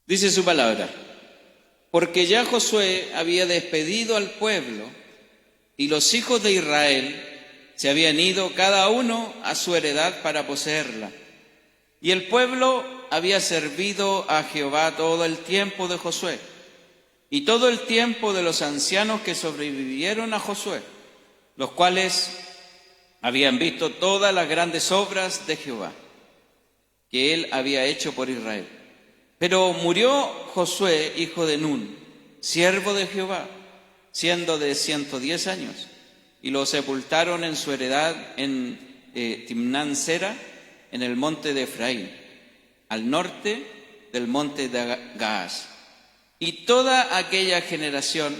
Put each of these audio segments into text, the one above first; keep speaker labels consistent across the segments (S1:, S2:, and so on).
S1: Dice su palabra: porque ya Josué había despedido al pueblo y los hijos de Israel se habían ido cada uno a su heredad para poseerla. Y el pueblo había servido a Jehová todo el tiempo de Josué y todo el tiempo de los ancianos que sobrevivieron a Josué, los cuales habían visto todas las grandes obras de Jehová que él había hecho por Israel. Pero murió Josué, hijo de Nun, siervo de Jehová, siendo de 110 años, y lo sepultaron en su heredad en Timnán Sera, en el monte de Efraín, al norte del monte de Gaas. Y toda aquella generación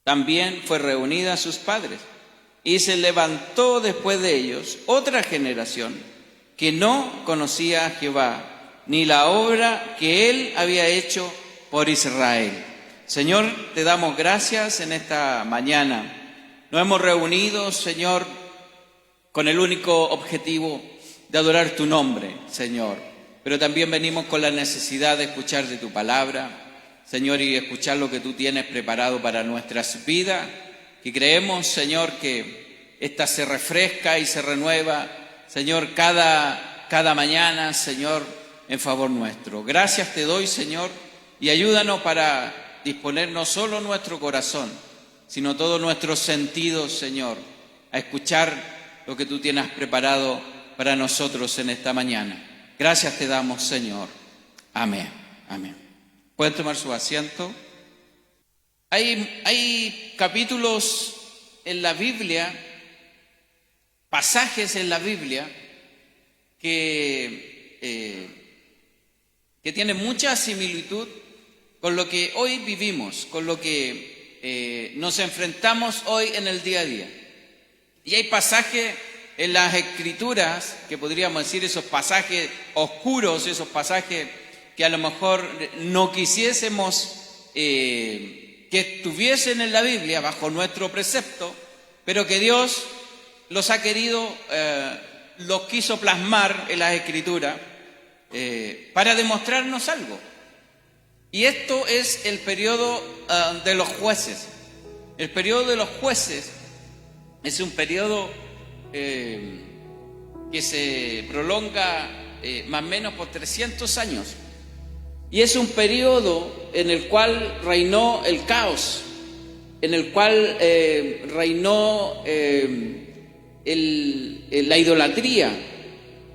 S1: también fue reunida a sus padres, y se levantó después de ellos otra generación que no conocía a Jehová, ni la obra que él había hecho por Israel. Señor, te damos gracias en esta mañana. Nos hemos reunido, Señor, con el único objetivo de adorar tu nombre, Señor. Pero también venimos con la necesidad de escuchar de tu palabra, Señor, y escuchar lo que tú tienes preparado para nuestras vidas, que creemos, Señor, que esta se refresca y se renueva, Señor, cada mañana, Señor, en favor nuestro. Gracias te doy, Señor, y ayúdanos para disponer no solo nuestro corazón, sino todos nuestros sentidos, Señor, a escuchar lo que tú tienes preparado para nosotros en esta mañana. Gracias te damos, Señor. Amén. Amén. ¿Pueden tomar su asiento? Hay capítulos en la Biblia, pasajes en la Biblia que tiene mucha similitud con lo que hoy vivimos, con lo que nos enfrentamos hoy en el día a día. Y hay pasajes en las Escrituras, que podríamos decir esos pasajes oscuros, esos pasajes que a lo mejor no quisiésemos que estuviesen en la Biblia bajo nuestro precepto, pero que Dios los ha querido, los quiso plasmar en las Escrituras, para demostrarnos algo. Y esto es el periodo de los jueces. El periodo de los jueces es un periodo que se prolonga más o menos por 300 años. Y es un periodo en el cual reinó el caos, en el cual reinó la idolatría,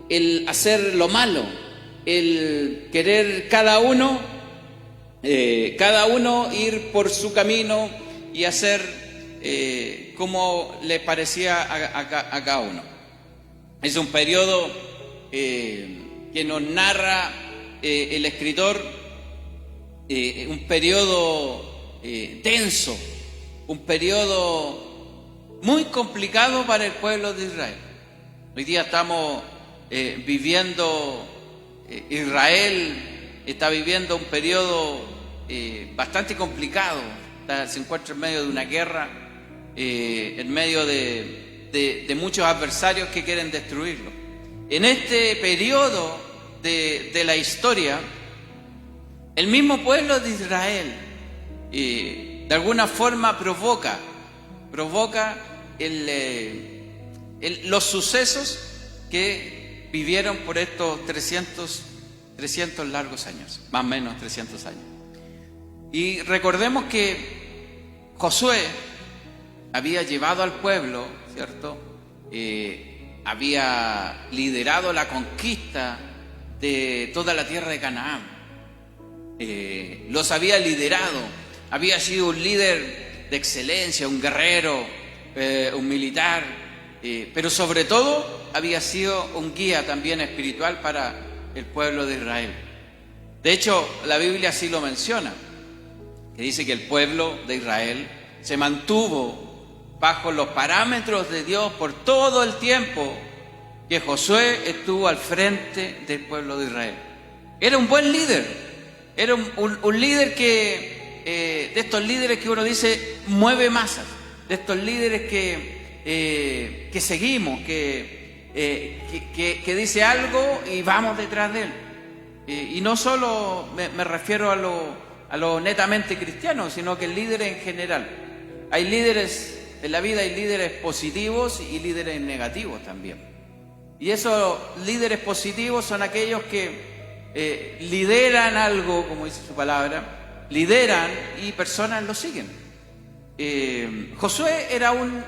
S1: el hacer lo malo, el querer cada uno ir por su camino y hacer como le parecía a cada uno. Es un periodo que nos narra el escritor, un periodo tenso, un periodo muy complicado para el pueblo de Israel. Hoy día estamos viviendo, Israel está viviendo un periodo bastante complicado. Se encuentra en medio de una guerra, en medio de muchos adversarios que quieren destruirlo. En este periodo de la historia, el mismo pueblo de Israel de alguna forma provoca los sucesos que vivieron por estos 300 largos años, más o menos 300 años. Y recordemos que Josué había llevado al pueblo, ¿cierto? Había liderado la conquista de toda la tierra de Canaán. Los había liderado, había sido un líder de excelencia, un guerrero, un militar, pero sobre todo había sido un guía también espiritual para el pueblo de Israel. De hecho, la Biblia así lo menciona, que dice que el pueblo de Israel se mantuvo bajo los parámetros de Dios por todo el tiempo que Josué estuvo al frente del pueblo de Israel. Era un buen líder, era un líder que, de estos líderes que uno dice mueve masas, de estos líderes que seguimos, que dice algo y vamos detrás de él. y no solo me refiero a lo netamente cristiano, sino que líderes en general. Hay líderes en la vida, hay líderes positivos y líderes negativos también. Y esos líderes positivos son aquellos que lideran algo, como dice su palabra, lideran y personas lo siguen. Josué era un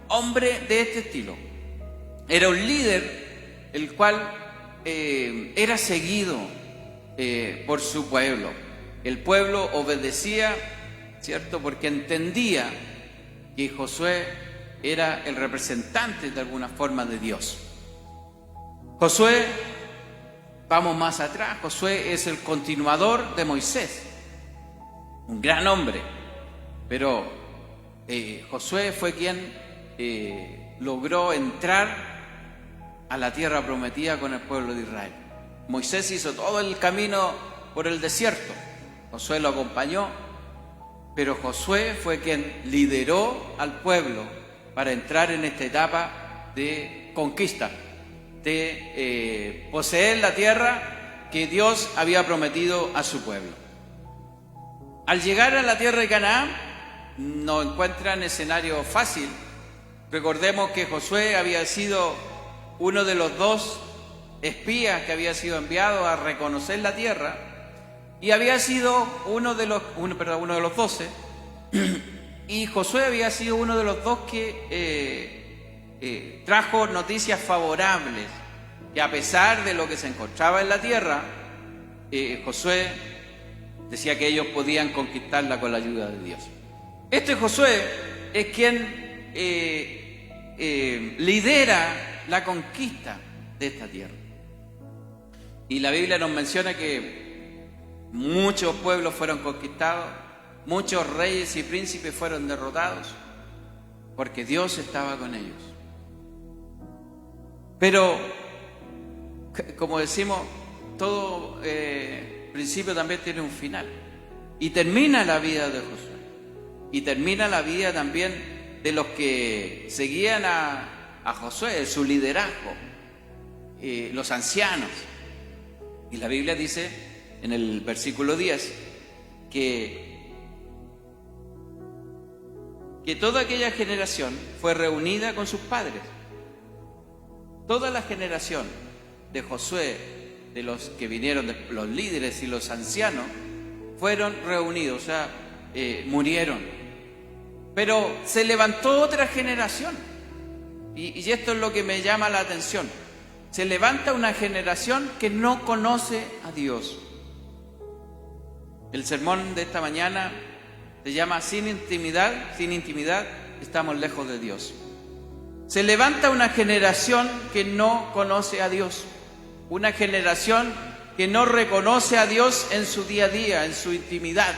S1: hombre de este estilo. Era un líder el cual era seguido por su pueblo. El pueblo obedecía, ¿cierto? Porque entendía que Josué era el representante de alguna forma de Dios. Josué, vamos más atrás, Josué es el continuador de Moisés, un gran hombre, pero Josué fue quien logró entrar a la tierra prometida con el pueblo de Israel. Moisés hizo todo el camino por el desierto, Josué lo acompañó, pero Josué fue quien lideró al pueblo para entrar en esta etapa de conquista, de poseer la tierra que Dios había prometido a su pueblo. Al llegar a la tierra de Canaán, no encuentran escenario fácil. Recordemos que Josué había sido uno de los 2 espías que había sido enviado a reconocer la tierra, y había sido uno de los 12, y Josué había sido uno de los 2 que trajo noticias favorables, que a pesar de lo que se encontraba en la tierra, Josué decía que ellos podían conquistarla con la ayuda de Dios. Este Josué es quien lidera la conquista de esta tierra. Y la Biblia nos menciona que muchos pueblos fueron conquistados, muchos reyes y príncipes fueron derrotados, porque Dios estaba con ellos. Pero, como decimos, todo principio también tiene un final. Y termina la vida de Josué. Y termina la vida también de los que seguían a Josué, su liderazgo, los ancianos. Y la Biblia dice en el versículo 10 que toda aquella generación fue reunida con sus padres. Toda la generación de Josué, de los que vinieron, de los líderes y los ancianos, fueron reunidos, o sea, murieron. Pero se levantó otra generación, y esto es lo que me llama la atención. Se levanta una generación que no conoce a Dios. El sermón de esta mañana se llama sin intimidad, estamos lejos de Dios. Se levanta una generación que no conoce a Dios, una generación que no reconoce a Dios en su día a día, en su intimidad,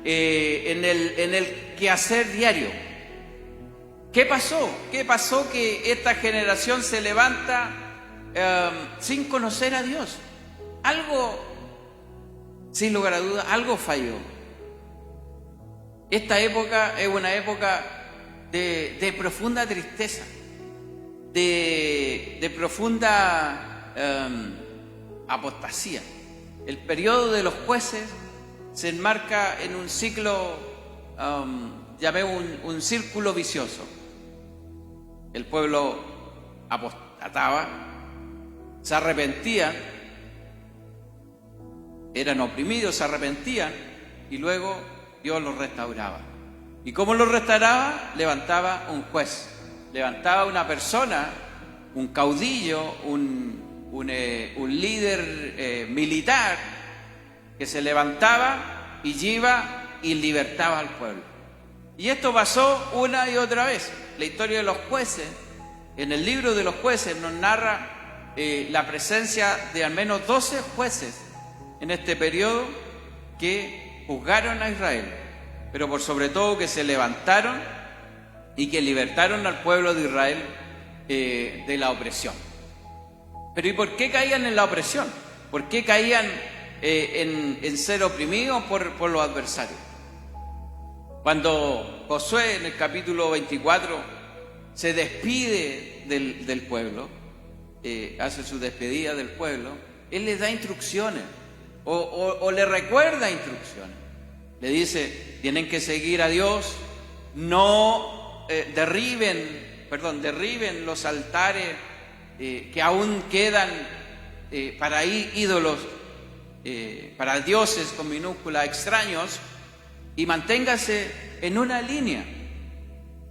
S1: en el quehacer diario. ¿Qué pasó? ¿Qué pasó que esta generación se levanta sin conocer a Dios? Algo, sin lugar a dudas, algo falló. Esta época es una época de profunda tristeza, de profunda apostasía. El periodo de los jueces se enmarca en un ciclo, llamé un círculo vicioso. El pueblo apostataba, se arrepentían, eran oprimidos, se arrepentían, y luego Dios los restauraba. ¿Y cómo los restauraba? Levantaba un juez, levantaba una persona, un caudillo, un líder militar, que se levantaba y iba y libertaba al pueblo. Y esto pasó una y otra vez. La historia de los jueces, en el libro de los jueces nos narra la presencia de al menos 12 jueces en este periodo que juzgaron a Israel, pero por sobre todo que se levantaron y que libertaron al pueblo de Israel de la opresión. Pero ¿y por qué caían en la opresión? ¿Por qué caían en ser oprimidos por los adversarios? Cuando Josué en el capítulo 24 se despide del pueblo, hace su despedida del pueblo, él les da instrucciones o le recuerda instrucciones. Le dice, tienen que seguir a Dios, no derriben los altares que aún quedan para ídolos, para dioses con minúscula extraños, y manténgase en una línea.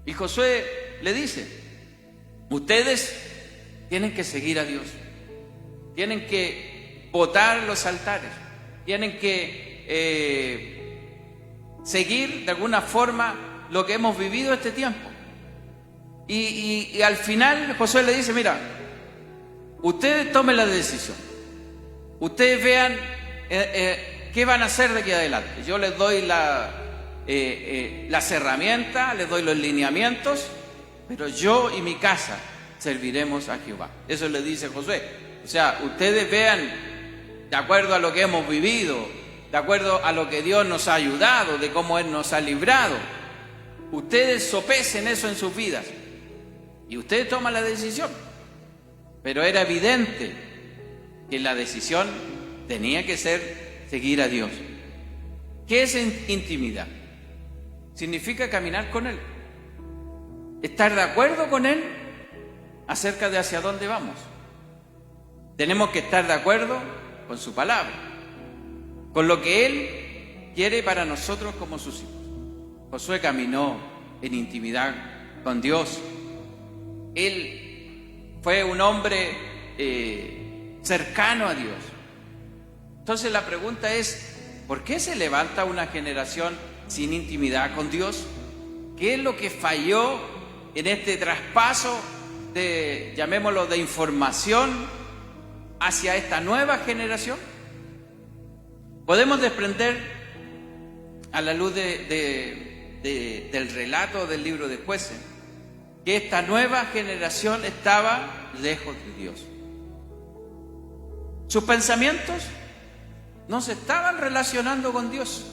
S1: Y Josué le dice, ustedes tienen que seguir a Dios, tienen que botar los altares, tienen que seguir de alguna forma lo que hemos vivido este tiempo. Y al final Josué le dice, mira, ustedes tomen la decisión, ustedes vean qué van a hacer de aquí adelante. Yo les doy las herramientas, les doy los lineamientos, pero yo y mi casa serviremos a Jehová. Eso le dice Josué. O sea, ustedes vean, de acuerdo a lo que hemos vivido, de acuerdo a lo que Dios nos ha ayudado, de cómo Él nos ha librado, ustedes sopesen eso en sus vidas y ustedes toman la decisión. Pero era evidente que la decisión tenía que ser seguir a Dios. ¿Qué es intimidad? Significa caminar con Él, estar de acuerdo con Él acerca de hacia dónde vamos. Tenemos que estar de acuerdo con su palabra, con lo que Él quiere para nosotros como sus hijos. Josué caminó en intimidad con Dios. Él fue un hombre cercano a Dios. Entonces la pregunta es, ¿por qué se levanta una generación sin intimidad con Dios? ¿Qué es lo que falló en este traspaso de, llamémoslo, de información hacia esta nueva generación? Podemos desprender a la luz del relato del libro de Jueces que esta nueva generación estaba lejos de Dios. Sus pensamientos no se estaban relacionando con Dios.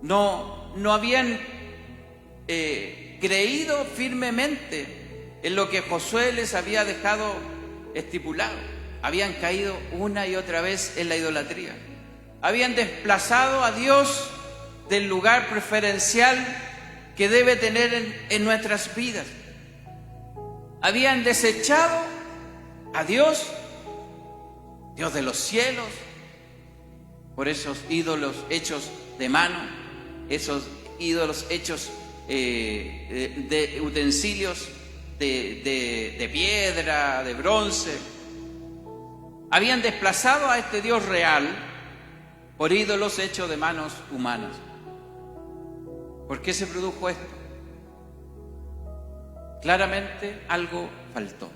S1: No habían creído firmemente en lo que Josué les había dejado estipulado. Habían caído una y otra vez en la idolatría. Habían desplazado a Dios del lugar preferencial que debe tener en nuestras vidas. Habían desechado a Dios, Dios de los cielos, por esos ídolos hechos de mano, esos ídolos hechos de utensilios de piedra, de bronce. Habían desplazado a este Dios real por ídolos hechos de manos humanas. ¿Por qué se produjo esto? Claramente algo faltó,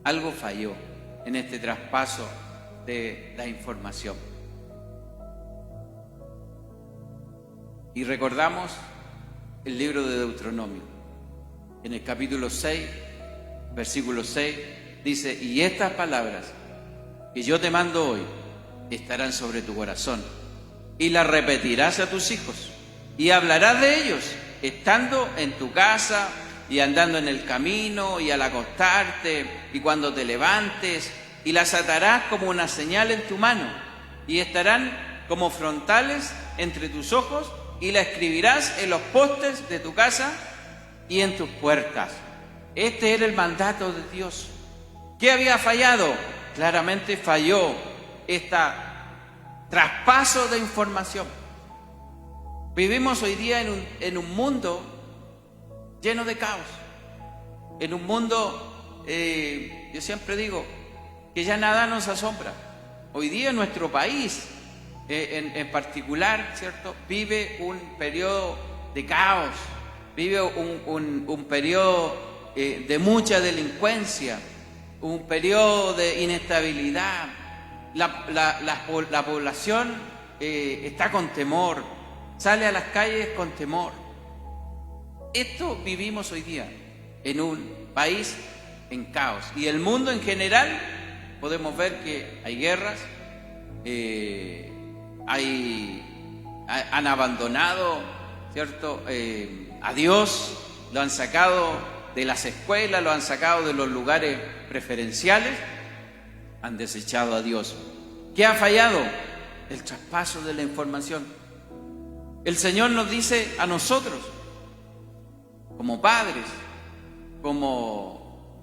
S1: algo falló en este traspaso de la información. Y recordamos el libro de Deuteronomio. En el capítulo 6, versículo 6, dice, y estas palabras que yo te mando hoy estarán sobre tu corazón, y las repetirás a tus hijos, y hablarás de ellos, estando en tu casa, y andando en el camino, y al acostarte, y cuando te levantes, y las atarás como una señal en tu mano, y estarán como frontales entre tus ojos, y la escribirás en los postes de tu casa y en tus puertas. Este era el mandato de Dios. ¿Qué había fallado? Claramente falló este traspaso de información. Vivimos hoy día en un mundo lleno de caos, en un mundo, yo siempre digo, que ya nada nos asombra. Hoy día en nuestro país, en particular, ¿cierto?, vive un periodo de caos, vive un periodo de mucha delincuencia, un periodo de inestabilidad. La población está con temor, sale a las calles con temor. Esto vivimos hoy día en un país en caos. Y el mundo en general, podemos ver que hay guerras, han abandonado, ¿cierto?, a Dios, lo han sacado de las escuelas, lo han sacado de los lugares preferenciales. Han desechado a Dios. ¿Qué ha fallado? El traspaso de la información. El Señor nos dice a nosotros, como padres, como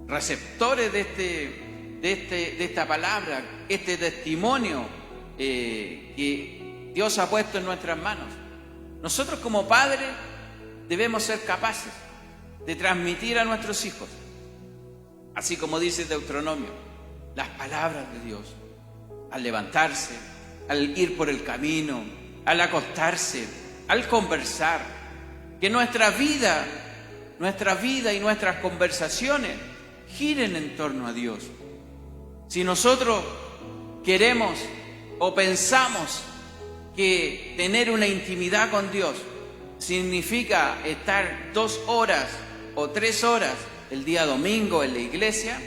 S1: receptores de esta palabra, este testimonio que Dios ha puesto en nuestras manos. Nosotros como padres debemos ser capaces de transmitir a nuestros hijos, así como dice Deuteronomio, las palabras de Dios, al levantarse, al ir por el camino, al acostarse, al conversar, que nuestra vida y nuestras conversaciones giren en torno a Dios. Si nosotros queremos o pensamos que tener una intimidad con Dios significa estar 2 horas o 3 horas el día domingo en la iglesia,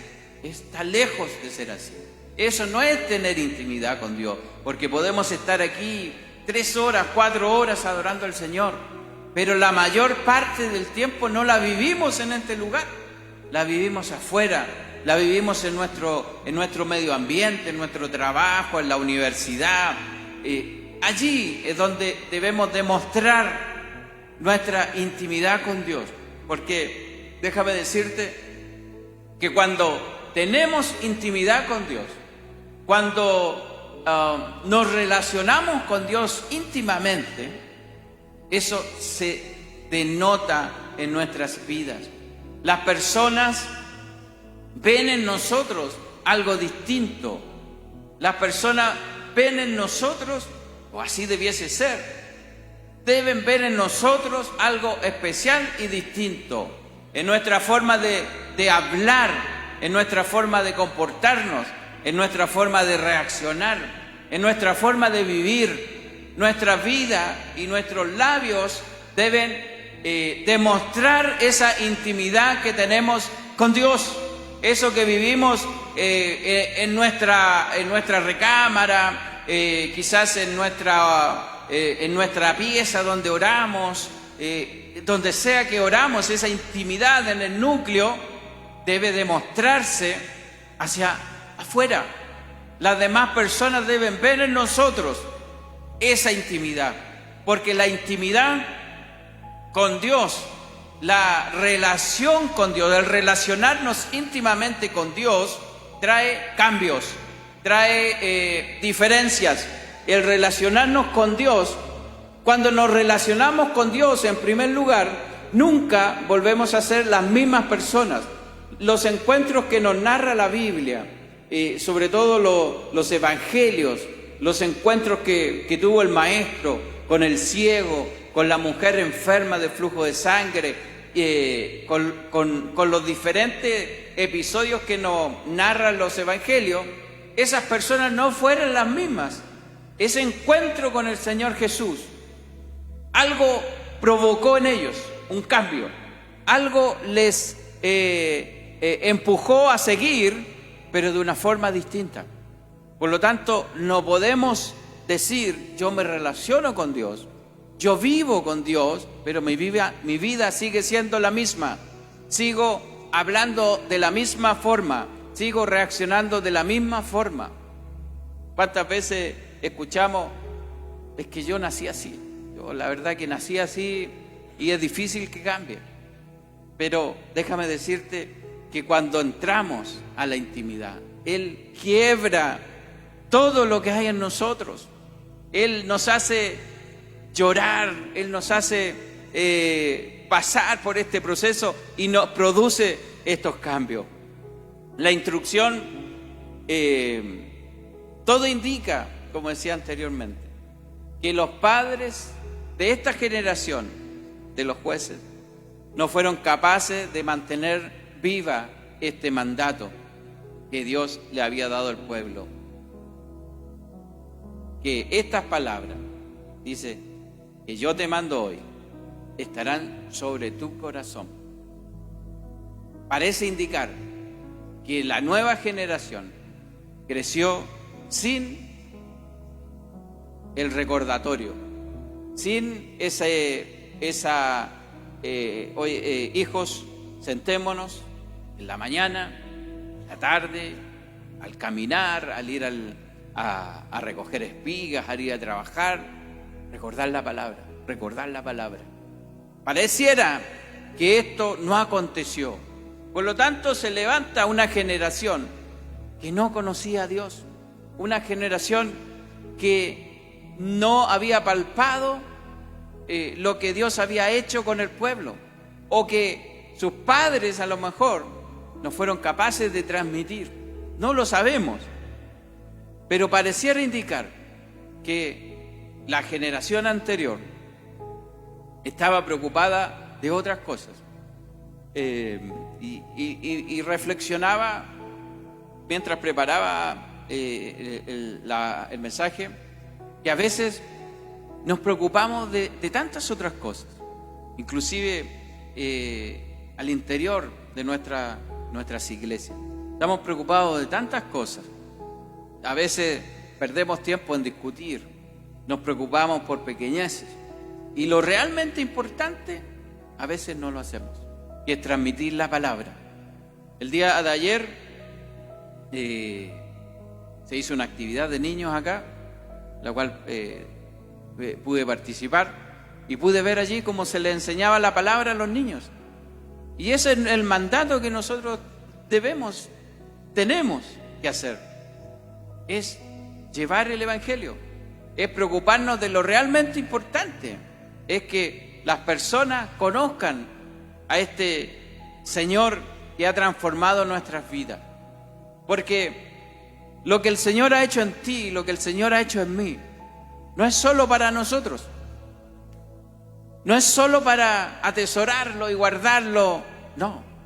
S1: está lejos de ser así. Eso no es tener intimidad con Dios, porque podemos estar aquí 3 horas, 4 horas adorando al Señor, pero la mayor parte del tiempo no la vivimos en este lugar, la vivimos afuera, la vivimos en nuestro medio ambiente, en nuestro trabajo, en la universidad. Allí es donde debemos demostrar nuestra intimidad con Dios, porque déjame decirte que cuando tenemos intimidad con Dios, cuando nos relacionamos con Dios íntimamente, eso se denota en nuestras vidas. Las personas ven en nosotros algo distinto. Las personas ven en nosotros, o así debiese ser, deben ver en nosotros algo especial y distinto. En nuestra forma de hablar, en nuestra forma de comportarnos, en nuestra forma de reaccionar, en nuestra forma de vivir. Nuestra vida y nuestros labios deben demostrar esa intimidad que tenemos con Dios. Eso que vivimos en nuestra recámara, quizás en nuestra pieza donde oramos, donde sea que oramos, esa intimidad en el núcleo debe demostrarse hacia afuera. Las demás personas deben ver en nosotros esa intimidad, porque la intimidad con Dios, la relación con Dios, el relacionarnos íntimamente con Dios trae cambios, trae diferencias. El relacionarnos con Dios, cuando nos relacionamos con Dios, en primer lugar, nunca volvemos a ser las mismas personas. Los encuentros que nos narra la Biblia, sobre todo los evangelios, los encuentros que tuvo el maestro con el ciego, con la mujer enferma de flujo de sangre, con los diferentes episodios que nos narran los evangelios, esas personas no fueron las mismas. Ese encuentro con el Señor Jesús, algo provocó en ellos un cambio, algo les empujó a seguir, pero de una forma distinta. Por lo tanto, no podemos decir, yo me relaciono con Dios, yo vivo con Dios, pero mi vida sigue siendo la misma. Sigo hablando de la misma forma, sigo reaccionando de la misma forma. ¿Cuántas veces escuchamos, es que yo nací así? Yo la verdad que nací así y es difícil que cambie. Pero déjame decirte que cuando entramos a la intimidad, Él quiebra todo lo que hay en nosotros. Él nos hace llorar, Él nos hace pasar por este proceso y nos produce estos cambios. La instrucción, todo indica, como decía anteriormente, que los padres de esta generación, de los jueces, no fueron capaces de mantener viva este mandato que Dios le había dado al pueblo. Que estas palabras, dice, que yo te mando hoy, estarán sobre tu corazón. Parece indicar que la nueva generación creció sin el recordatorio, sin hijos, sentémonos en la mañana, la tarde, al caminar, al ir a recoger espigas, al ir a trabajar, recordar la palabra, recordar la palabra. Pareciera que esto no aconteció. Por lo tanto, se levanta una generación que no conocía a Dios, una generación que no había palpado lo que Dios había hecho con el pueblo, o que sus padres a lo mejor no fueron capaces de transmitir. No lo sabemos, pero pareciera indicar que la generación anterior estaba preocupada de otras cosas y reflexionaba mientras preparaba el mensaje, que a veces nos preocupamos de tantas otras cosas, inclusive al interior de nuestras iglesias. Estamos preocupados de tantas cosas. A veces perdemos tiempo en discutir, nos preocupamos por pequeñeces, y lo realmente importante a veces no lo hacemos, y es transmitir la palabra. El día de ayer se hizo una actividad de niños acá, la cual pude participar y pude ver allí cómo se le enseñaba la palabra a los niños. Y ese es el mandato que nosotros tenemos que hacer, es llevar el evangelio, es preocuparnos de lo realmente importante, es que las personas conozcan a este Señor que ha transformado nuestras vidas. Porque lo que el Señor ha hecho en ti, lo que el Señor ha hecho en mí, no es solo para nosotros, no es solo para atesorarlo y guardarlo,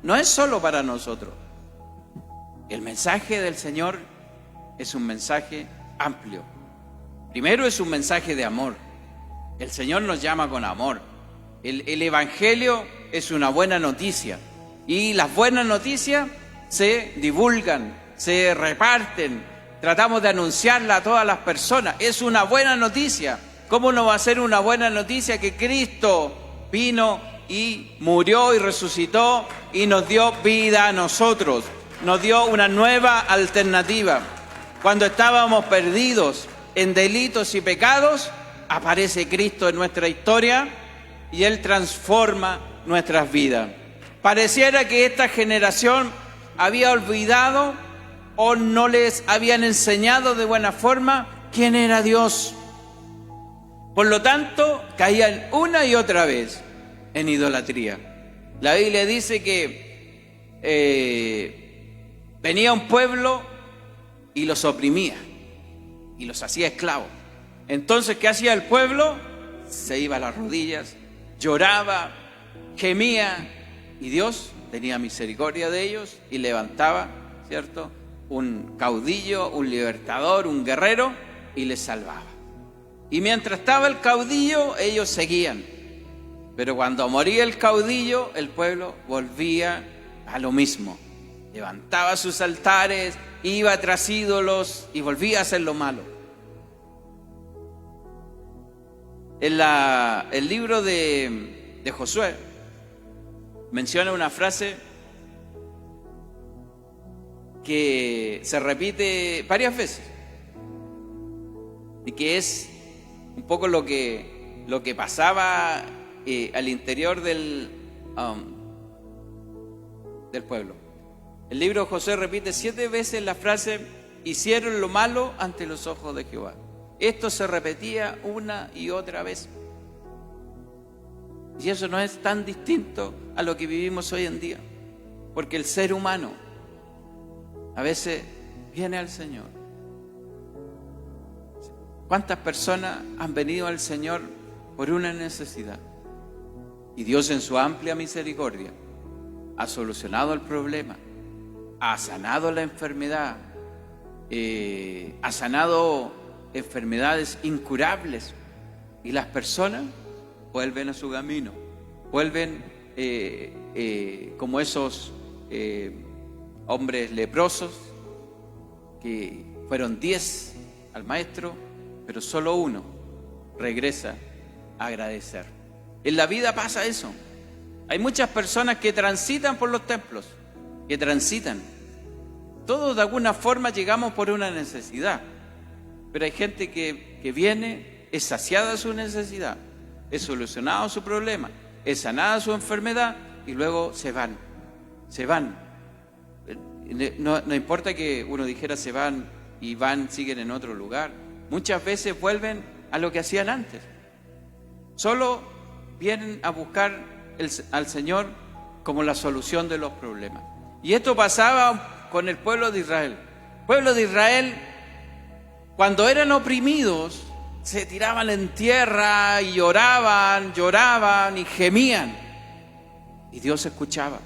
S1: no es solo para nosotros. El mensaje del Señor es un mensaje amplio. Primero, es un mensaje de amor. El Señor nos llama con amor. El Evangelio es una buena noticia, y las buenas noticias se divulgan, se reparten, tratamos de anunciarla a todas las personas. Es una buena noticia. ¿Cómo no va a ser una buena noticia que Cristo vino y murió y resucitó y nos dio vida a nosotros? Nos dio una nueva alternativa. Cuando estábamos perdidos en delitos y pecados, aparece Cristo en nuestra historia y Él transforma nuestras vidas. Pareciera que esta generación había olvidado o no les habían enseñado de buena forma quién era Dios. Por lo tanto, caían una y otra vez en idolatría. La Biblia dice que venía un pueblo y los oprimía y los hacía esclavos. Entonces, ¿qué hacía el pueblo? Se iba a las rodillas, lloraba, gemía, y Dios tenía misericordia de ellos y levantaba, ¿cierto?, un caudillo, un libertador, un guerrero, y les salvaba. Y mientras estaba el caudillo, ellos seguían. Pero cuando moría el caudillo, el pueblo volvía a lo mismo. Levantaba sus altares, iba tras ídolos y volvía a hacer lo malo. En el libro de Josué menciona una frase que se repite varias veces y que es un poco lo que pasaba al interior del pueblo. El libro de Josué repite 7 veces la frase: hicieron lo malo ante los ojos de Jehová. Esto se repetía una y otra vez. Y eso no es tan distinto a lo que vivimos hoy en día, porque el ser humano a veces viene al Señor. ¿Cuántas personas han venido al Señor por una necesidad? Y Dios, en su amplia misericordia, ha solucionado el problema, ha sanado la enfermedad, ha sanado enfermedades incurables, y las personas vuelven a su camino, vuelven como esos hombres leprosos, que fueron 10 al maestro, pero solo uno regresa a agradecer. En la vida pasa eso. Hay muchas personas que transitan por los templos, que transitan, todos de alguna forma llegamos por una necesidad, pero hay gente que viene, es saciada su necesidad, es solucionado su problema, es sanada su enfermedad y luego se van. No importa que uno dijera se van y siguen en otro lugar. Muchas veces vuelven a lo que hacían antes. Solo vienen a buscar al Señor como la solución de los problemas. Y esto pasaba con el pueblo de Israel. El pueblo de Israel, cuando eran oprimidos, se tiraban en tierra y lloraban y gemían. Y Dios escuchaba.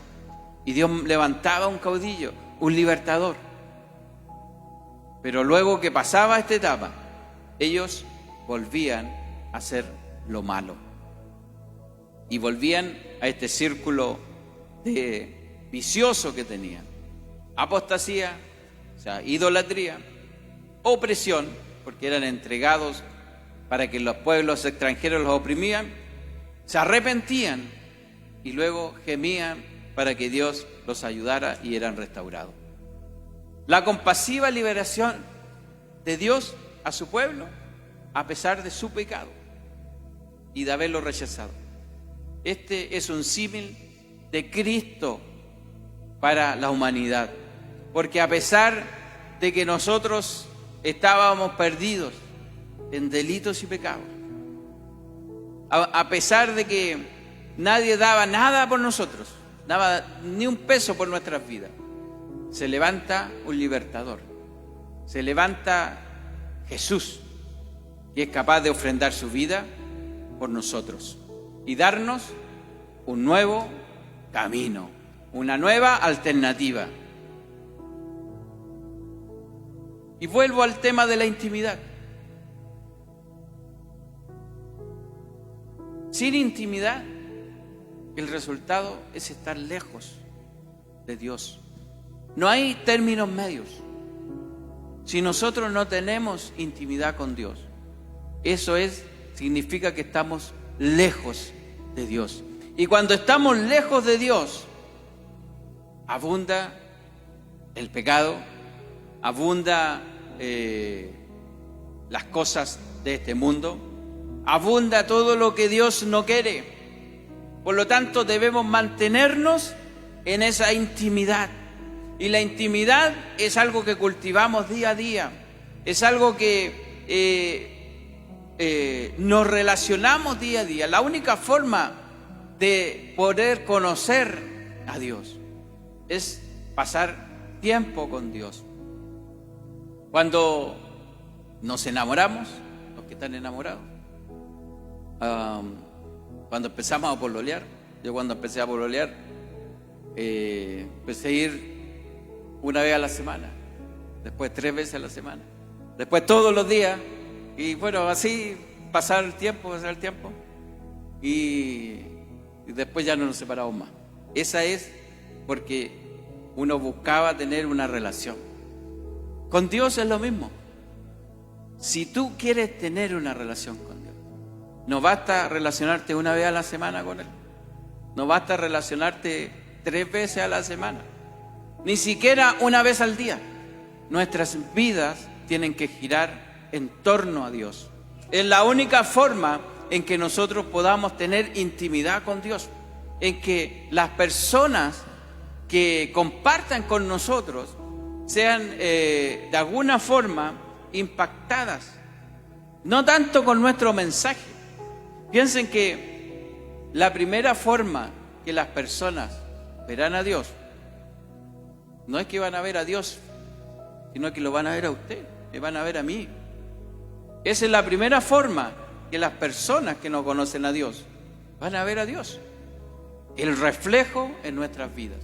S1: Y Dios levantaba un caudillo, un libertador. Pero luego que pasaba esta etapa, ellos volvían a hacer lo malo. Y volvían a este círculo vicioso que tenían. Apostasía, o sea, idolatría, opresión, porque eran entregados para que los pueblos extranjeros los oprimían, se arrepentían y luego gemían para que Dios los ayudara y eran restaurados. La compasiva liberación de Dios a su pueblo a pesar de su pecado y de haberlo rechazado. Este es un símil de Cristo para la humanidad, porque a pesar de que nosotros estábamos perdidos en delitos y pecados, a pesar de que nadie daba nada por nosotros, daba ni un peso por nuestras vidas, se levanta un libertador, se levanta Jesús, y es capaz de ofrendar su vida por nosotros y darnos un nuevo camino, una nueva alternativa. Y vuelvo al tema de la intimidad. Sin intimidad, el resultado es estar lejos de Dios. No hay términos medios. Si nosotros no tenemos intimidad con Dios, eso significa que estamos lejos de Dios. Y cuando estamos lejos de Dios, abunda el pecado, abunda las cosas de este mundo, abunda todo lo que Dios no quiere. Por lo tanto, debemos mantenernos en esa intimidad. Y la intimidad es algo que cultivamos día a día, es algo que nos relacionamos día a día. La única forma de poder conocer a Dios es pasar tiempo con Dios. Cuando nos enamoramos, los que están enamorados, cuando empezamos a pololear, yo cuando empecé a pololear, empecé a ir una vez a la semana, después 3 veces a la semana, después todos los días, y bueno, así pasar el tiempo, y después ya no nos separamos más. Esa es porque uno buscaba tener una relación. Con Dios es lo mismo. Si tú quieres tener una relación con Dios, no basta relacionarte una vez a la semana con Él, no basta relacionarte 3 veces a la semana, ni siquiera una vez al día. Nuestras vidas tienen que girar en torno a Dios. Es la única forma en que nosotros podamos tener intimidad con Dios, en que las personas que compartan con nosotros sean de alguna forma impactadas, no tanto con nuestro mensaje. Piensen que la primera forma que las personas verán a Dios no es que van a ver a Dios, sino que lo van a ver a usted, me van a ver a mí. Esa es la primera forma que las personas que no conocen a Dios van a ver a Dios, el reflejo en nuestras vidas.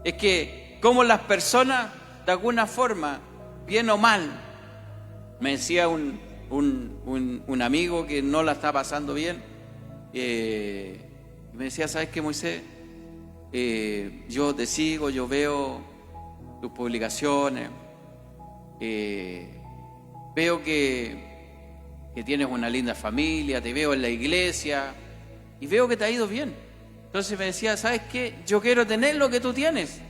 S1: Es que como las personas de alguna forma, bien o mal, me decía un amigo que no la está pasando bien, me decía, ¿sabes qué, Moisés? Yo te sigo, yo veo tus publicaciones, veo que tienes una linda familia, te veo en la iglesia y veo que te ha ido bien. Entonces me decía, ¿sabes qué? Yo quiero tener lo que tú tienes.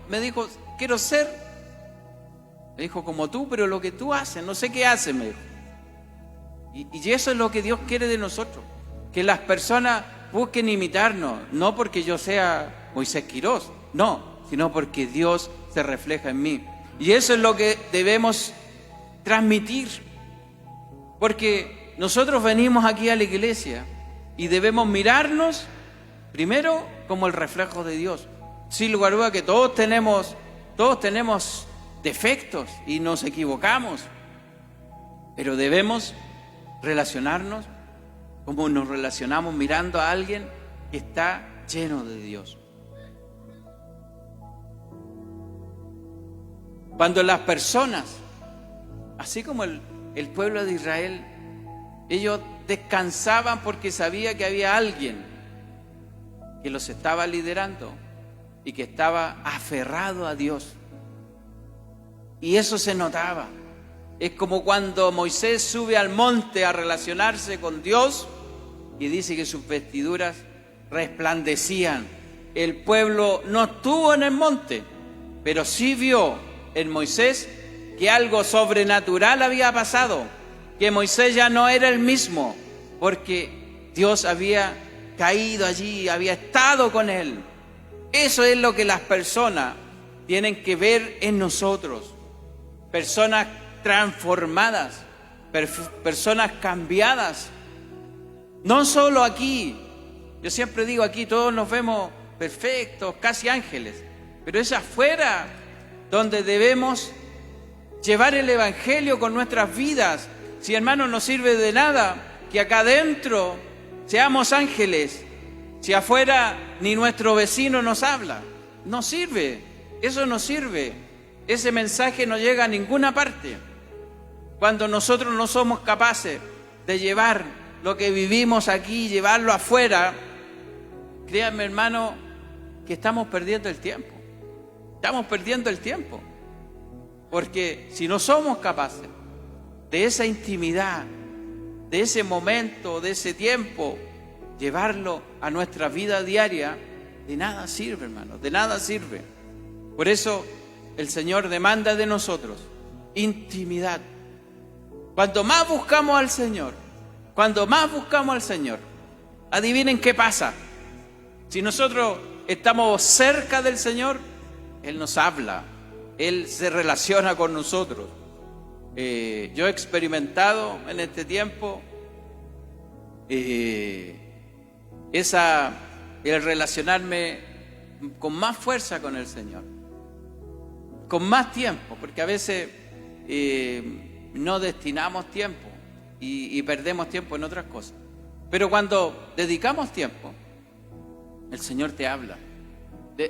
S1: Me dijo, quiero ser, me dijo, como tú, pero lo que tú haces, no sé qué haces, me dijo. Y eso es lo que Dios quiere de nosotros, que las personas busquen imitarnos, no porque yo sea Moisés Quirós, no, sino porque Dios se refleja en mí. Y eso es lo que debemos transmitir, porque nosotros venimos aquí a la iglesia y debemos mirarnos primero como el reflejo de Dios. Sin lugar a duda que todos tenemos defectos y nos equivocamos, pero debemos relacionarnos como nos relacionamos mirando a alguien que está lleno de Dios. Cuando las personas, así como el pueblo de Israel, ellos descansaban porque sabía que había alguien que los estaba liderando y que estaba aferrado a Dios. Y eso se notaba. Es como cuando Moisés sube al monte a relacionarse con Dios y dice que sus vestiduras resplandecían. El pueblo no estuvo en el monte, pero sí vio en Moisés que algo sobrenatural había pasado, que Moisés ya no era el mismo, porque Dios había caído allí, había estado con él. Eso es lo que las personas tienen que ver en nosotros. Personas transformadas, personas cambiadas. No solo aquí, yo siempre digo aquí todos nos vemos perfectos, casi ángeles, pero es afuera donde debemos llevar el evangelio con nuestras vidas. Si, hermano, no sirve de nada que acá adentro seamos ángeles, si afuera ni nuestro vecino nos habla. No sirve, eso no sirve. Ese mensaje no llega a ninguna parte. Cuando nosotros no somos capaces de llevar lo que vivimos aquí, llevarlo afuera, créanme, hermano, que estamos perdiendo el tiempo. Estamos perdiendo el tiempo. Porque si no somos capaces de esa intimidad, de ese momento, de ese tiempo, llevarlo a nuestra vida diaria, de nada sirve, hermano, de nada sirve. Por eso el Señor demanda de nosotros intimidad. Cuanto más buscamos al Señor, adivinen qué pasa. Si nosotros estamos cerca del Señor, Él nos habla, Él se relaciona con nosotros. Yo he experimentado en este tiempo el relacionarme con más fuerza con el Señor, con más tiempo, porque a veces no destinamos tiempo y perdemos tiempo en otras cosas. Pero cuando dedicamos tiempo, el Señor te habla.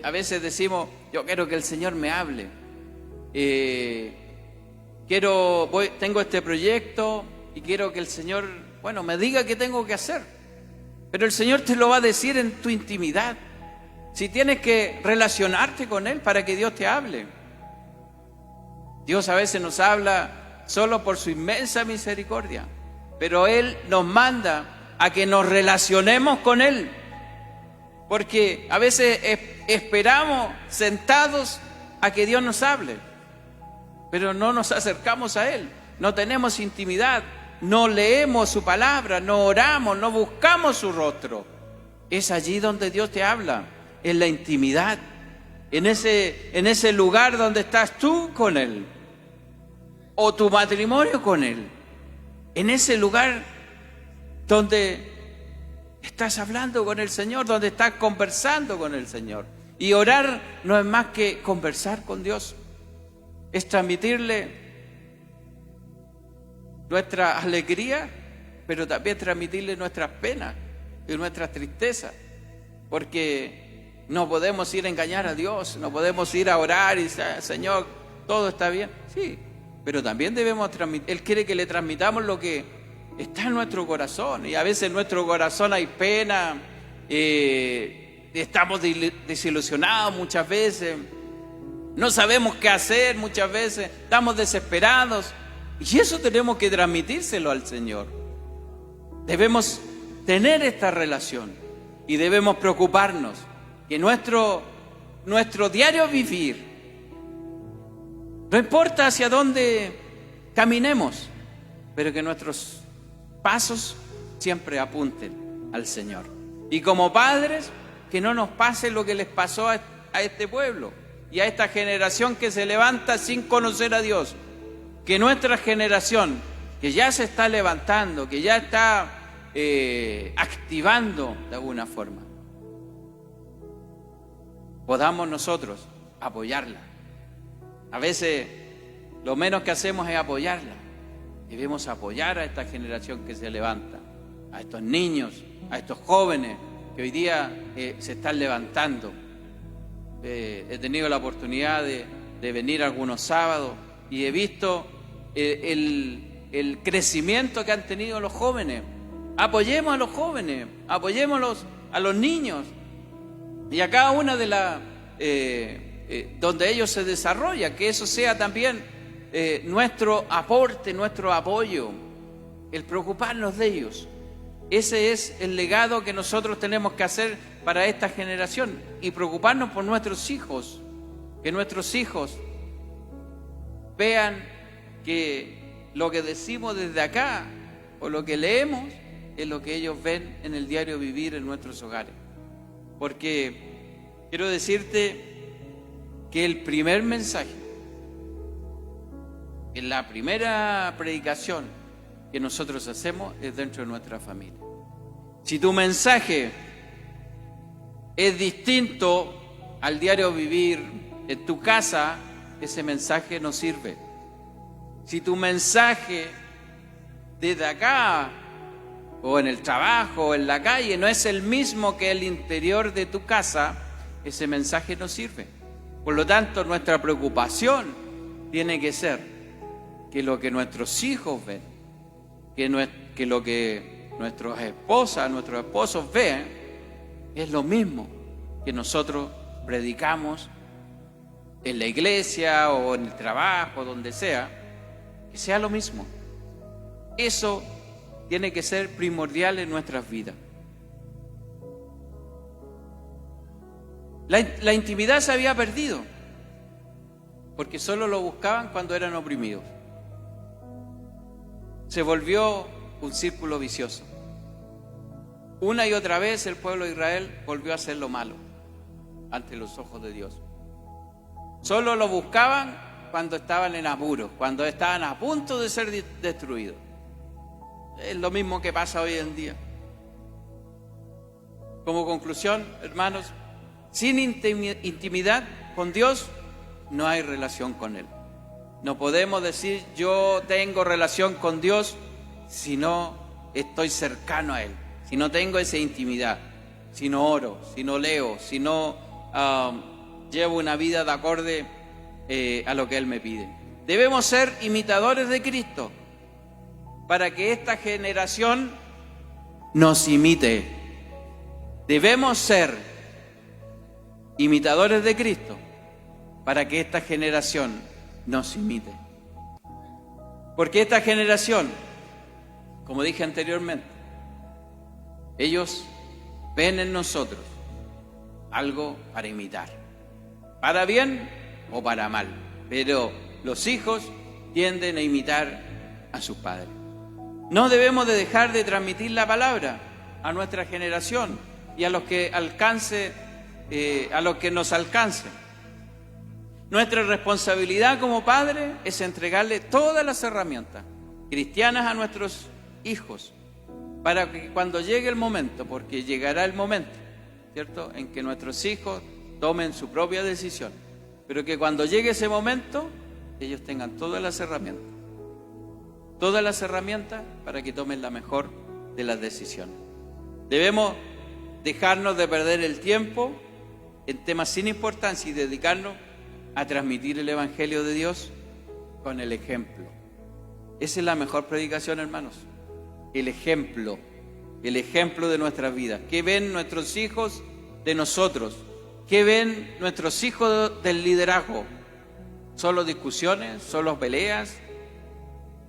S1: A veces decimos, yo quiero que el Señor me hable. Tengo este proyecto y quiero que el Señor, me diga qué tengo que hacer. Pero el Señor te lo va a decir en tu intimidad. Si tienes que relacionarte con Él para que Dios te hable. Dios a veces nos habla solo por su inmensa misericordia, pero Él nos manda a que nos relacionemos con Él, porque a veces esperamos sentados a que Dios nos hable, pero no nos acercamos a Él, no tenemos intimidad, no leemos su palabra, no oramos, no buscamos su rostro. Es allí donde Dios te habla, en la intimidad, en ese lugar donde estás tú con Él, o tu matrimonio con Él, en ese lugar donde estás hablando con el Señor, donde estás conversando con el Señor. Y orar no es más que conversar con Dios, es transmitirle nuestra alegría, pero también transmitirle nuestras penas y nuestras tristezas, porque no podemos ir a engañar a Dios, no podemos ir a orar y decir, Señor, todo está bien. Sí, pero también debemos transmitir. Él quiere que le transmitamos lo que está en nuestro corazón, y a veces en nuestro corazón hay pena, estamos desilusionados muchas veces, no sabemos qué hacer muchas veces, estamos desesperados, y eso tenemos que transmitírselo al Señor. Debemos tener esta relación y debemos preocuparnos que nuestro diario vivir No importa hacia dónde caminemos, pero que nuestros pasos siempre apunten al Señor. Y como padres, que no nos pase lo que les pasó a este pueblo y a esta generación que se levanta sin conocer a Dios. Que nuestra generación, que ya se está levantando, que ya está activando de alguna forma, podamos nosotros apoyarla. A veces lo menos que hacemos es apoyarla. Debemos apoyar a esta generación que se levanta, a estos niños, a estos jóvenes que hoy día se están levantando. He tenido la oportunidad de venir algunos sábados y he visto el crecimiento que han tenido los jóvenes. Apoyemos a los jóvenes, apoyémoslos a los niños y a cada una de las donde ellos se desarrollan, que eso sea también nuestro aporte, nuestro apoyo, el preocuparnos de ellos. Ese es el legado que nosotros tenemos que hacer para esta generación y preocuparnos por nuestros hijos, que nuestros hijos vean que lo que decimos desde acá o lo que leemos es lo que ellos ven en el diario vivir en nuestros hogares. Porque quiero decirte que el primer mensaje, en la primera predicación que nosotros hacemos es dentro de nuestra familia. Si tu mensaje es distinto al diario vivir en tu casa, ese mensaje no sirve. Si tu mensaje desde acá o en el trabajo o en la calle no es el mismo que el interior de tu casa, ese mensaje no sirve. Por lo tanto, nuestra preocupación tiene que ser que lo que nuestros hijos ven, que lo que nuestras esposas, nuestros esposos ven, es lo mismo que nosotros predicamos en la iglesia o en el trabajo, donde sea, que sea lo mismo. Eso tiene que ser primordial en nuestras vidas. La intimidad se había perdido, porque solo lo buscaban cuando eran oprimidos. Se volvió un círculo vicioso. Una y otra vez el pueblo de Israel volvió a hacer lo malo ante los ojos de Dios. Solo lo buscaban cuando estaban en apuros, cuando estaban a punto de ser destruidos. Es lo mismo que pasa hoy en día. Como conclusión, hermanos, sin intimidad con Dios no hay relación con Él. No podemos decir yo tengo relación con Dios si no estoy cercano a Él, si no tengo esa intimidad, si no oro, si no leo, si no llevo una vida de acorde a lo que Él me pide. Debemos ser imitadores de Cristo para que esta generación nos imite. Debemos ser imitadores de Cristo para que esta generación nos imite. Porque esta generación, como dije anteriormente, ellos ven en nosotros algo para imitar, para bien o para mal, pero los hijos tienden a imitar a sus padres. No debemos de dejar de transmitir la palabra a nuestra generación y a los que nos alcance. Nuestra responsabilidad como padres es entregarle todas las herramientas cristianas a nuestros hijos para que cuando llegue el momento, porque llegará el momento, ¿cierto?, en que nuestros hijos tomen su propia decisión, pero que cuando llegue ese momento ellos tengan todas las herramientas para que tomen la mejor de las decisiones. Debemos dejarnos de perder el tiempo en temas sin importancia y dedicarnos a transmitir el Evangelio de Dios con el ejemplo. Esa es la mejor predicación, hermanos. El ejemplo de nuestras vidas. ¿Qué ven nuestros hijos de nosotros? ¿Qué ven nuestros hijos del liderazgo? ¿Solo discusiones? ¿Solo peleas?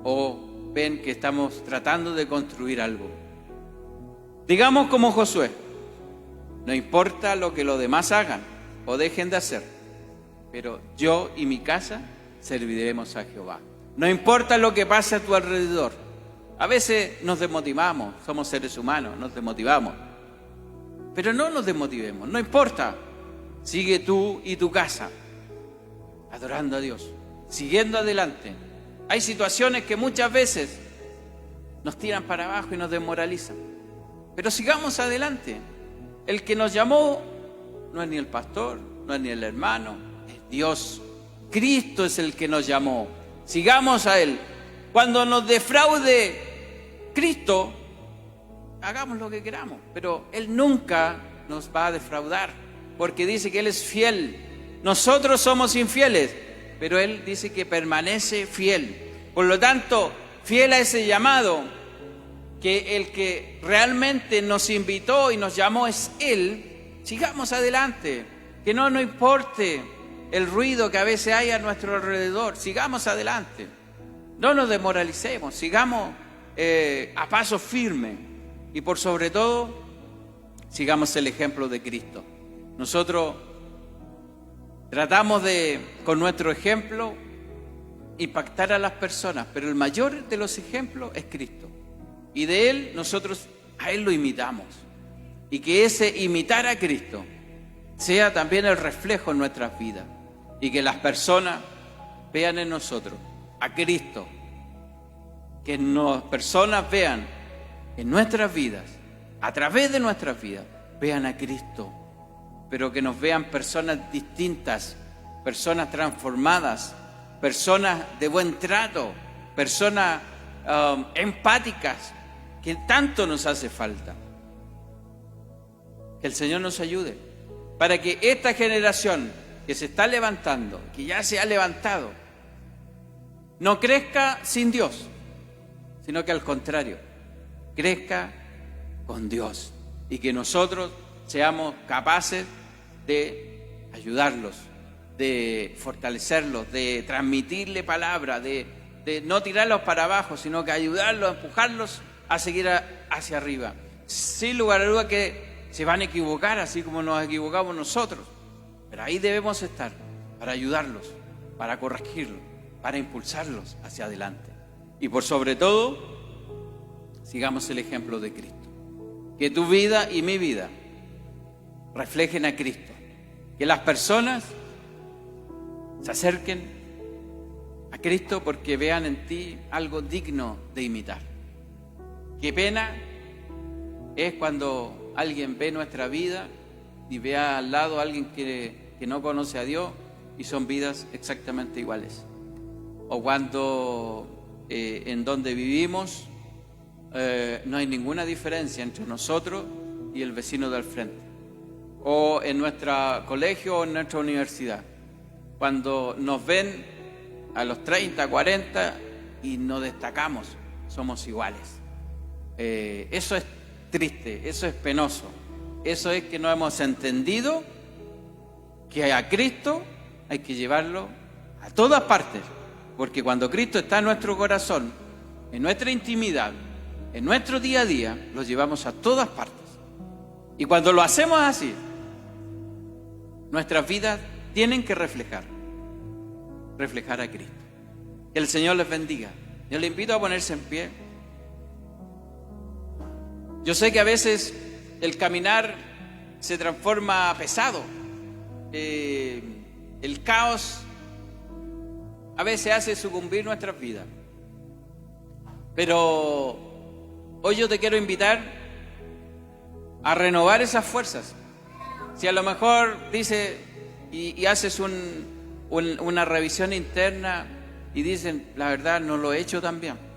S1: ¿O ven que estamos tratando de construir algo? Digamos como Josué: no importa lo que los demás hagan o dejen de hacer, pero yo y mi casa serviremos a Jehová. No importa lo que pase a tu alrededor. A veces nos desmotivamos, somos seres humanos, nos desmotivamos. Pero no nos desmotivemos, no importa. Sigue tú y tu casa, adorando a Dios, siguiendo adelante. Hay situaciones que muchas veces nos tiran para abajo y nos desmoralizan. Pero sigamos adelante. El que nos llamó no es ni el pastor, no es ni el hermano, es Dios. Cristo es el que nos llamó. Sigamos a Él. Cuando nos defraude Cristo, hagamos lo que queramos, pero Él nunca nos va a defraudar, porque dice que Él es fiel. Nosotros somos infieles, pero Él dice que permanece fiel. Por lo tanto, fiel a ese llamado, que el que realmente nos invitó y nos llamó es Él, sigamos adelante. Que no nos importe el ruido que a veces hay a nuestro alrededor, sigamos adelante. No nos desmoralicemos, sigamos a paso firme. Y por sobre todo, sigamos el ejemplo de Cristo. Nosotros tratamos de, con nuestro ejemplo, impactar a las personas, pero el mayor de los ejemplos es Cristo. Y de Él, nosotros a Él lo imitamos. Y que ese imitar a Cristo sea también el reflejo en nuestras vidas. Y que las personas vean en nosotros a Cristo. Que las personas vean en nuestras vidas, a través de nuestras vidas, vean a Cristo. Pero que nos vean personas distintas, personas transformadas, personas de buen trato, personas empáticas, que tanto nos hace falta. Que el Señor nos ayude para que esta generación que se está levantando, que ya se ha levantado, no crezca sin Dios, sino que al contrario, crezca con Dios, y que nosotros seamos capaces de ayudarlos, de fortalecerlos, de transmitirle palabra, de no tirarlos para abajo, sino que ayudarlos, empujarlos a seguir hacia arriba. Sin lugar a duda que se van a equivocar, así como nos equivocamos nosotros, pero ahí debemos estar para ayudarlos, para corregirlos, para impulsarlos hacia adelante. Y por sobre todo, sigamos el ejemplo de Cristo. Que tu vida y mi vida reflejen a Cristo. Que las personas se acerquen a Cristo porque vean en ti algo digno de imitar. Qué pena es cuando alguien ve nuestra vida y ve al lado a alguien que no conoce a Dios y son vidas exactamente iguales. O cuando en donde vivimos no hay ninguna diferencia entre nosotros y el vecino del frente. O en nuestro colegio o en nuestra universidad. Cuando nos ven a los 30, 40 y nos destacamos, somos iguales. Eso es triste, eso es penoso. Eso es que no hemos entendido que a Cristo hay que llevarlo a todas partes. Porque cuando Cristo está en nuestro corazón, en nuestra intimidad, en nuestro día a día, lo llevamos a todas partes. Y cuando lo hacemos así, nuestras vidas tienen que reflejar a Cristo. Que el Señor les bendiga. Yo les invito a ponerse en pie. Yo sé que a veces el caminar se transforma pesado. El caos a veces hace sucumbir nuestras vidas. Pero hoy yo te quiero invitar a renovar esas fuerzas. Si a lo mejor dice y haces una revisión interna y dicen, la verdad no lo he hecho tan bien.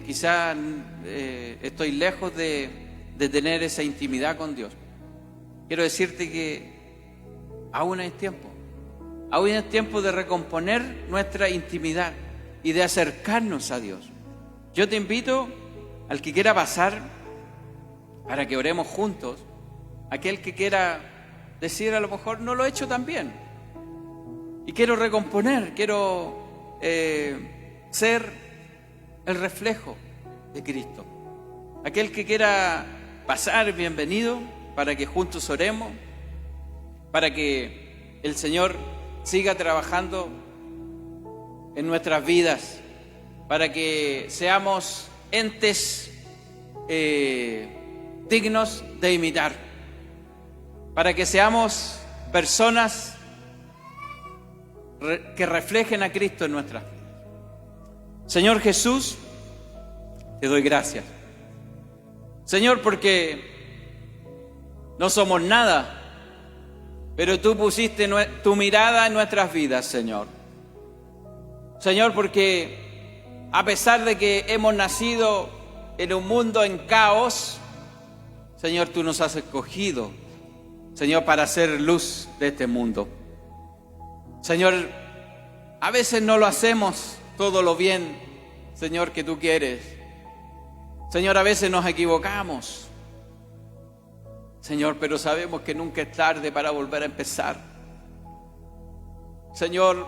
S1: Quizás estoy lejos de tener esa intimidad con Dios. Quiero decirte que aún es tiempo. Aún es tiempo de recomponer nuestra intimidad y de acercarnos a Dios. Yo te invito al que quiera pasar para que oremos juntos. Aquel que quiera decir, a lo mejor no lo he hecho tan bien y quiero recomponer, quiero ser el reflejo de Cristo. Aquel que quiera pasar, bienvenido, para que juntos oremos, para que el Señor siga trabajando en nuestras vidas, para que seamos entes dignos de imitar, para que seamos personas que reflejen a Cristo en nuestras vidas. Señor Jesús, te doy gracias. Señor, porque no somos nada, pero tú pusiste tu mirada en nuestras vidas, Señor. Señor, porque a pesar de que hemos nacido en un mundo en caos, Señor, tú nos has escogido, Señor, para hacer luz de este mundo. Señor, a veces no lo hacemos todo lo bien, Señor, que tú quieres. Señor, a veces nos equivocamos. Señor, pero sabemos que nunca es tarde para volver a empezar. Señor,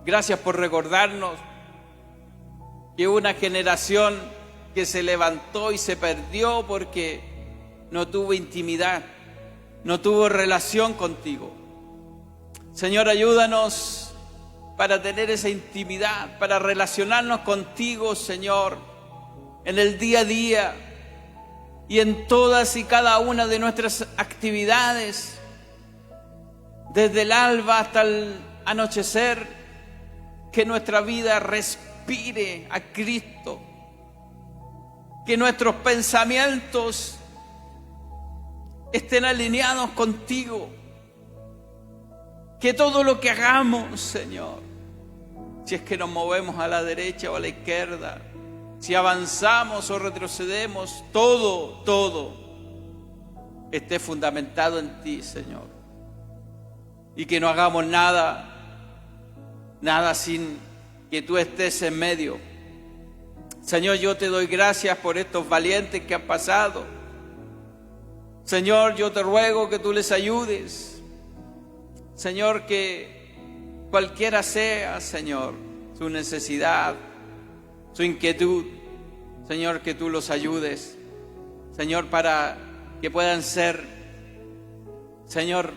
S1: gracias por recordarnos que una generación que se levantó y se perdió porque no tuvo intimidad, no tuvo relación contigo. Señor, ayúdanos para tener esa intimidad, para relacionarnos contigo, Señor, en el día a día y en todas y cada una de nuestras actividades, desde el alba hasta el anochecer, que nuestra vida respire a Cristo, que nuestros pensamientos estén alineados contigo, que todo lo que hagamos, Señor, si es que nos movemos a la derecha o a la izquierda, si avanzamos o retrocedemos, todo esté fundamentado en ti, Señor, y que no hagamos nada sin que tú estés en medio. Señor, yo te doy gracias por estos valientes que han pasado. Señor, yo te ruego que tú les ayudes. Señor, que cualquiera sea, Señor, su necesidad, su inquietud, Señor, que tú los ayudes, Señor, para que puedan ser, Señor,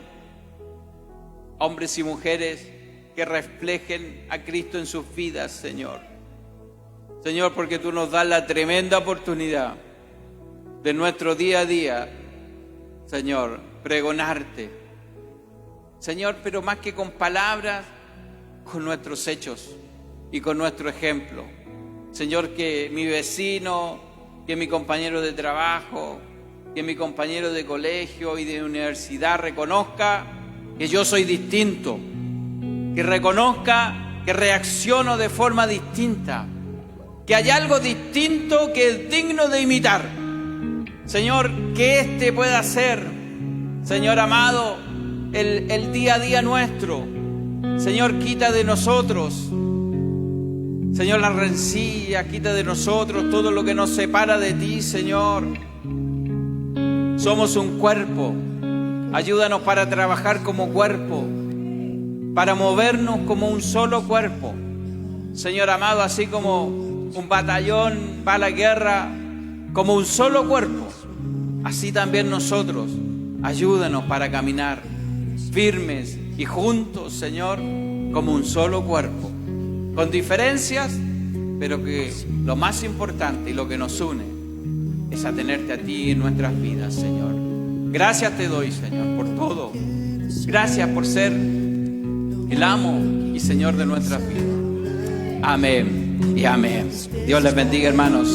S1: hombres y mujeres que reflejen a Cristo en sus vidas, Señor. Señor, porque tú nos das la tremenda oportunidad de nuestro día a día, Señor, pregonarte. Señor, pero más que con palabras, con nuestros hechos y con nuestro ejemplo. Señor, que mi vecino, que mi compañero de trabajo, que mi compañero de colegio y de universidad reconozca que yo soy distinto, que reconozca que reacciono de forma distinta, que hay algo distinto que es digno de imitar. Señor, que este pueda ser, Señor amado, el día a día nuestro. Señor, quita de nosotros, Señor, la rencilla, quita de nosotros todo lo que nos separa de ti, Señor. Somos un cuerpo. Ayúdanos para trabajar como cuerpo, para movernos como un solo cuerpo. Señor amado, así como un batallón va a la guerra como un solo cuerpo, así también nosotros. Ayúdanos para caminar firmes y juntos, Señor, como un solo cuerpo, con diferencias, pero que lo más importante y lo que nos une es a tenerte a ti en nuestras vidas, Señor. Gracias te doy, Señor, por todo. Gracias por ser el amo y Señor de nuestras vidas. Amén y amén. Dios les bendiga, hermanos.